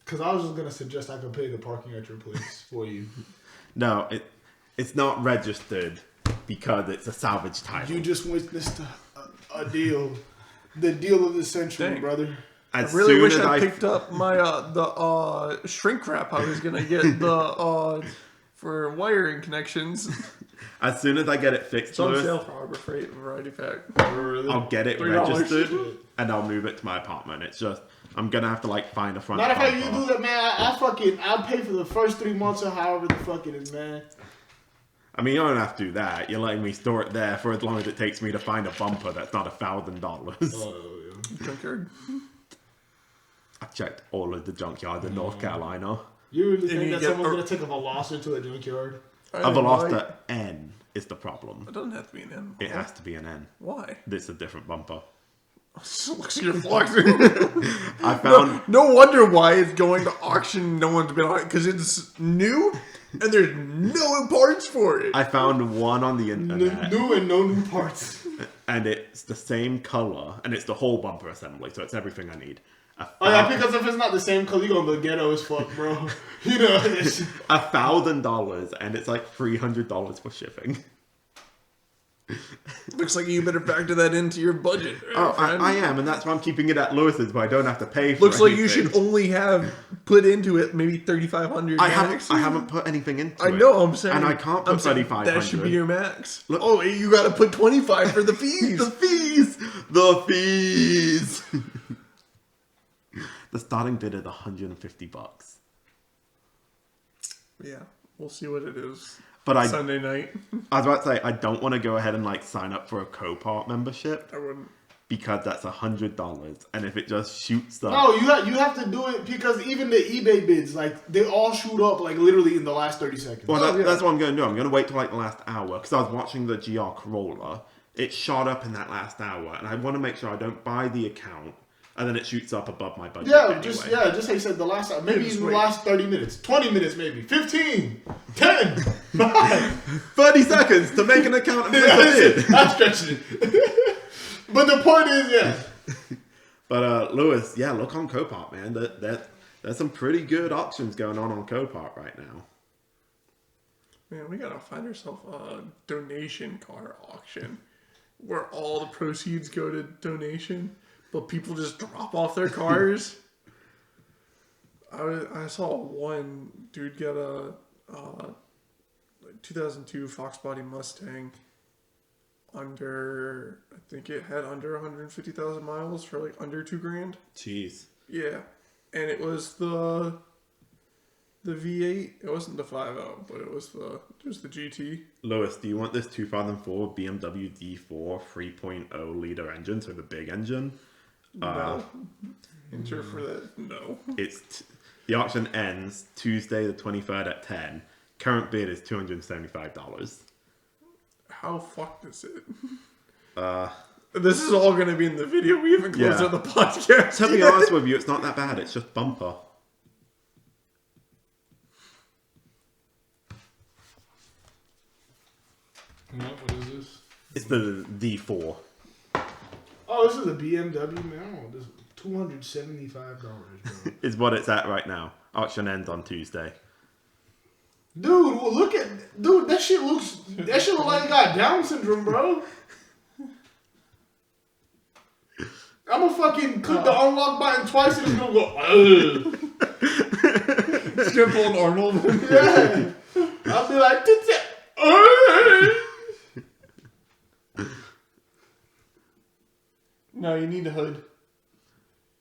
Speaker 2: Because I was just gonna suggest I could pay the parking at your place for you.
Speaker 1: No, it's not registered because it's a salvage title.
Speaker 2: You just witnessed a deal, the deal of the century,
Speaker 3: Dang.
Speaker 2: brother.
Speaker 3: I
Speaker 1: As
Speaker 3: really
Speaker 1: soon
Speaker 3: wish
Speaker 1: as
Speaker 3: I picked up my the shrink wrap I was gonna get the for wiring connections.
Speaker 1: As soon as I get it fixed,
Speaker 3: It's on
Speaker 1: Lewis,
Speaker 3: sale for Harbor Freight and Variety Pack.
Speaker 1: I'll get it
Speaker 3: $3.
Speaker 1: registered, and I'll move it to my apartment. It's just I'm gonna have to like find a front.
Speaker 2: Matter of fact,
Speaker 1: car
Speaker 2: you
Speaker 1: park.
Speaker 2: do that, man. I'll pay for the first 3 months or however the fuck it is, man.
Speaker 1: I mean, you don't have to do that. You're letting me store it there for as long as it takes me to find a bumper that's not $1,000.
Speaker 2: Oh, yeah.
Speaker 3: Junkyard.
Speaker 1: I checked all of the junkyards in North Carolina.
Speaker 2: You really
Speaker 3: And
Speaker 2: think
Speaker 3: you
Speaker 2: that
Speaker 3: get
Speaker 2: someone's
Speaker 3: a-
Speaker 2: gonna take a Veloster to a junkyard?
Speaker 1: A Veloster N is the problem.
Speaker 3: It doesn't have to be an M.
Speaker 1: It has to be an N.
Speaker 3: Why?
Speaker 1: This is a different bumper.
Speaker 3: Looks like you're flexing.
Speaker 1: I found
Speaker 3: No wonder why it's going to auction. No one's been on it because it's new and there's no parts for it.
Speaker 1: I found one on the internet,
Speaker 2: New and no new parts.
Speaker 1: and it's the same color, and it's the whole bumper assembly, so it's everything I need.
Speaker 2: Oh yeah, because if it's not the same color, you're gonna look ghetto as fuck, bro. You know this.
Speaker 1: $1,000, and it's like $300 for shipping.
Speaker 3: Looks like you better factor that into your budget.
Speaker 1: Oh,
Speaker 3: friend.
Speaker 1: I am, and that's why I'm keeping it at Lewis's, but I don't have to pay for
Speaker 3: Looks like you
Speaker 1: anything.
Speaker 3: should only have put into it maybe 3,500.
Speaker 1: I
Speaker 3: max.
Speaker 1: haven't put anything into
Speaker 3: I
Speaker 1: it.
Speaker 3: know. I'm saying,
Speaker 1: and I can't put
Speaker 3: I'm saying
Speaker 1: 3,500.
Speaker 3: That should be your max.
Speaker 1: Look-
Speaker 3: Oh, you got to put 25 for the fees.
Speaker 1: The fees! The fees! The starting bid is $150.
Speaker 3: Yeah, we'll see what it is.
Speaker 1: But I
Speaker 3: Sunday night.
Speaker 1: was about to say, I don't want to go ahead and like sign up for a Copart membership
Speaker 3: I wouldn't.
Speaker 1: because that's $100. And if it just shoots up...
Speaker 2: No, you have to do it because even the eBay bids, like they all shoot up like literally in the last 30 seconds.
Speaker 1: Well,
Speaker 3: yeah.
Speaker 1: that's what I'm going to do. I'm going to wait till like the last hour because I was watching the GR Corolla. It shot up in that last hour, and I want to make sure I don't buy the account and then it shoots up above my budget.
Speaker 2: Yeah,
Speaker 1: anyway.
Speaker 2: just how you said the last time. Maybe
Speaker 3: Just
Speaker 2: in the
Speaker 3: wait.
Speaker 2: last 30 minutes. 20 minutes maybe. 15. 10. 5.
Speaker 1: 30 seconds to make an account and place a bid.
Speaker 2: I'm stretching it. But the point is, yeah.
Speaker 1: But Lewis, yeah, look on Copart, man. There's some pretty good auctions going on Copart right now.
Speaker 3: Man, we gotta find ourselves a donation car auction where all the proceeds go to donation, but people just drop off their cars. I saw one dude get a 2002 Fox Body Mustang under, I think it had under 150,000 miles for like under $2,000.
Speaker 1: Jeez.
Speaker 3: Yeah, and it was the V8. It wasn't the 5.0, but it was the GT.
Speaker 1: Lewis, do you want this 2004 BMW D4 3.0 liter engine, so the big engine?
Speaker 3: No. Enter for that. No.
Speaker 1: The auction ends Tuesday the 23rd at 10. Current bid is $275.
Speaker 3: How fucked is it? This is all going to be in the video. We haven't closed
Speaker 1: Yeah.
Speaker 3: out the podcast.
Speaker 1: To be honest with you, it's not that bad. It's just bumper.
Speaker 2: What is this?
Speaker 1: It's the D4.
Speaker 2: Oh, this is a BMW, man. Oh, this is $275, bro.
Speaker 1: Is what it's at right now. Auction ends on Tuesday.
Speaker 2: Dude, well, look at that shit look like it got Down syndrome, bro. I'm gonna fucking click the unlock button twice and it's gonna go.
Speaker 3: Skip on Arnold.
Speaker 2: Yeah, I'll be like,
Speaker 3: No, you need a hood.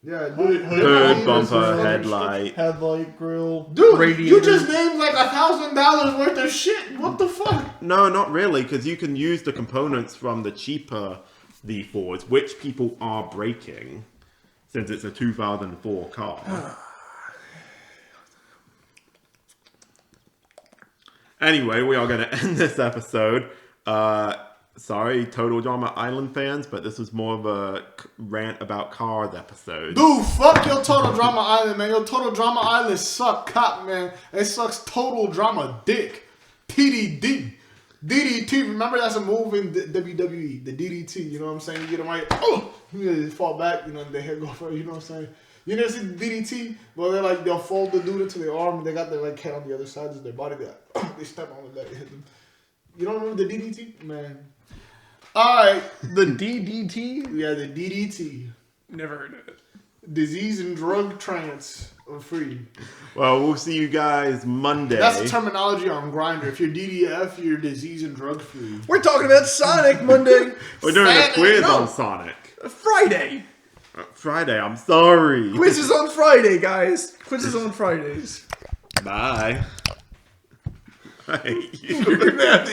Speaker 2: yeah,
Speaker 1: Hood, bumper,
Speaker 2: grill.
Speaker 1: headlight.
Speaker 3: Headlight, grill,
Speaker 2: Dude,
Speaker 3: radiator.
Speaker 2: you just named like $1,000 worth of shit. What the fuck?
Speaker 1: No, not really, because you can use the components from the cheaper D4s, which people are breaking, since it's a 2004 car. Anyway, we are going to end this episode. Sorry, Total Drama Island fans, but this was more of a rant about cars episode.
Speaker 2: Dude, fuck your Total Drama Island, man. Your Total Drama Island suck cock, man. It sucks total drama dick. TDD. DDT, remember that's a move in WWE, the DDT, you know what I'm saying? You get them right, you fall back, you know, their head go forward, you know what I'm saying? You never see the DDT? Well, they'll fold the dude into their arm and they got their like head on the other side of their body, they step on the leg, hit them. You don't remember the DDT? Man. Alright.
Speaker 3: The DDT?
Speaker 2: Yeah, the DDT.
Speaker 3: Never heard of it.
Speaker 2: Disease and drug trance are free.
Speaker 1: Well, we'll see you guys Monday.
Speaker 2: That's the terminology on Grindr. If you're DDF, you're disease and drug free.
Speaker 3: We're talking about Sonic Monday.
Speaker 1: We're doing a quiz
Speaker 3: No.
Speaker 1: on Sonic.
Speaker 3: Friday.
Speaker 1: Friday, I'm sorry.
Speaker 3: Quizzes on Friday, guys. Quizzes on Fridays.
Speaker 1: Bye. I hate you.
Speaker 3: You're gonna have to